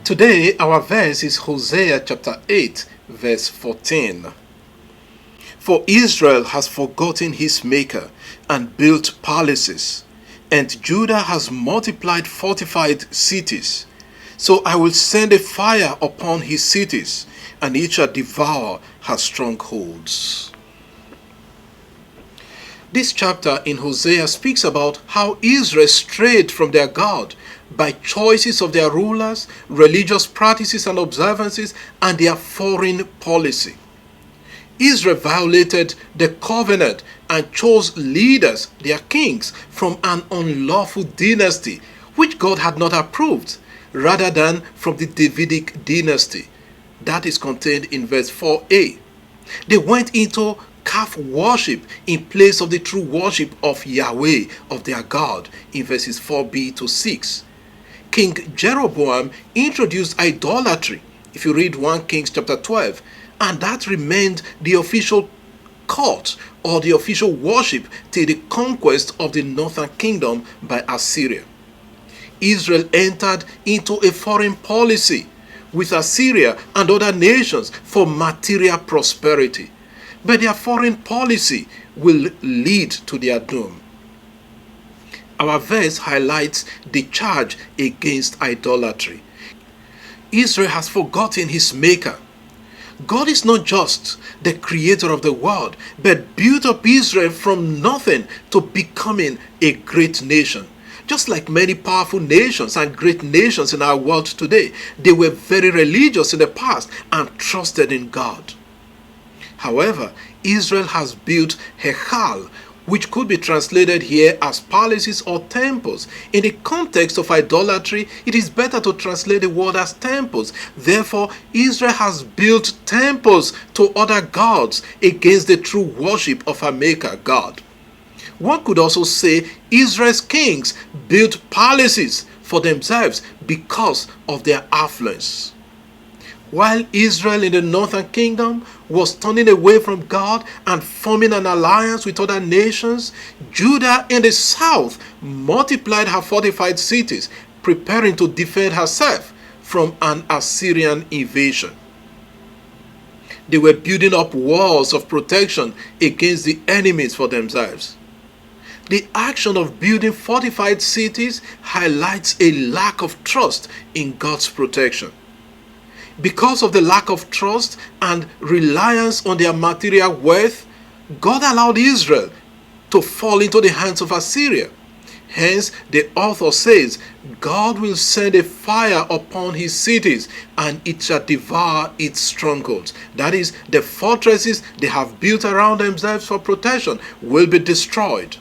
Today, our verse is Hosea chapter 8, verse 14. For Israel has forgotten his maker and built palaces, and Judah has multiplied fortified cities. So I will send a fire upon his cities, and it shall devour her strongholds. This chapter in Hosea speaks about how Israel strayed from their God by choices of their rulers, religious practices and observances, and their foreign policy. Israel violated the covenant and chose leaders, their kings, from an unlawful dynasty which God had not approved, rather than from the Davidic dynasty. That is contained in verse 4a. They went into calf worship in place of the true worship of Yahweh, of their God, in verses 4b to 6. King Jeroboam introduced idolatry, if you read 1 Kings chapter 12, and that remained the official cult or the official worship till the conquest of the northern kingdom by Assyria. Israel entered into a foreign policy with Assyria and other nations for material prosperity, but their foreign policy will lead to their doom. Our verse highlights the charge against idolatry. Israel has forgotten his maker. God is not just the creator of the world, but built up Israel from nothing to becoming a great nation. Just like many powerful nations and great nations in our world today, they were very religious in the past and trusted in God. However, Israel has built Hechal, which could be translated here as palaces or temples. In the context of idolatry, it is better to translate the word as temples. Therefore, Israel has built temples to other gods against the true worship of her maker, God. One could also say Israel's kings built palaces for themselves because of their affluence. While Israel in the northern kingdom was turning away from God and forming an alliance with other nations, Judah in the south multiplied her fortified cities, preparing to defend herself from an Assyrian invasion. They were building up walls of protection against the enemies for themselves. The action of building fortified cities highlights a lack of trust in God's protection. Because of the lack of trust and reliance on their material wealth, God allowed Israel to fall into the hands of Assyria. Hence, the author says, God will send a fire upon his cities, and it shall devour its strongholds. That is, the fortresses they have built around themselves for protection will be destroyed.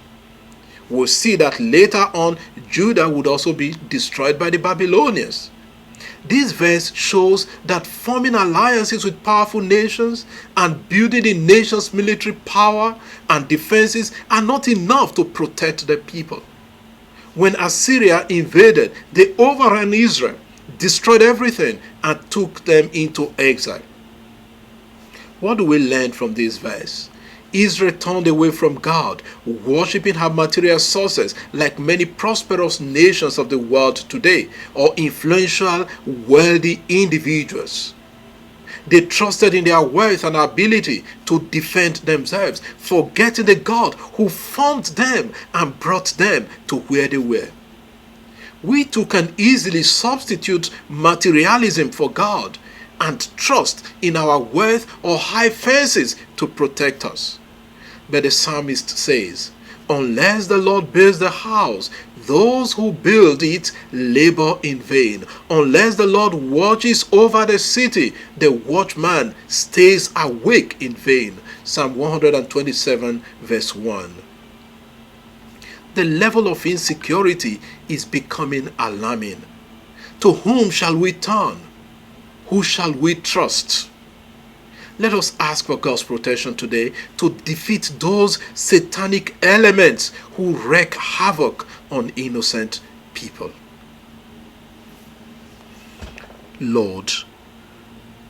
We'll see that later on, Judah would also be destroyed by the Babylonians. This verse shows that forming alliances with powerful nations and building the nation's military power and defenses are not enough to protect the people. When Assyria invaded, they overran Israel, destroyed everything, and took them into exile. What do we learn from this verse? Israel turned away from God, worshipping her material sources like many prosperous nations of the world today, or influential, wealthy individuals. They trusted in their wealth and ability to defend themselves, forgetting the God who formed them and brought them to where they were. We too can easily substitute materialism for God and trust in our wealth or high fences to protect us. But the psalmist says, unless the Lord builds the house, those who build it labor in vain. Unless the Lord watches over the city, the watchman stays awake in vain. Psalm 127 verse 1. The level of insecurity is becoming alarming. To whom shall we turn? Who shall we trust? Let us ask for God's protection today to defeat those satanic elements who wreak havoc on innocent people. Lord,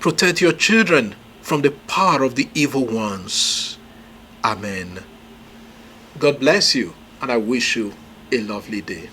protect your children from the power of the evil ones. Amen. God bless you, and I wish you a lovely day.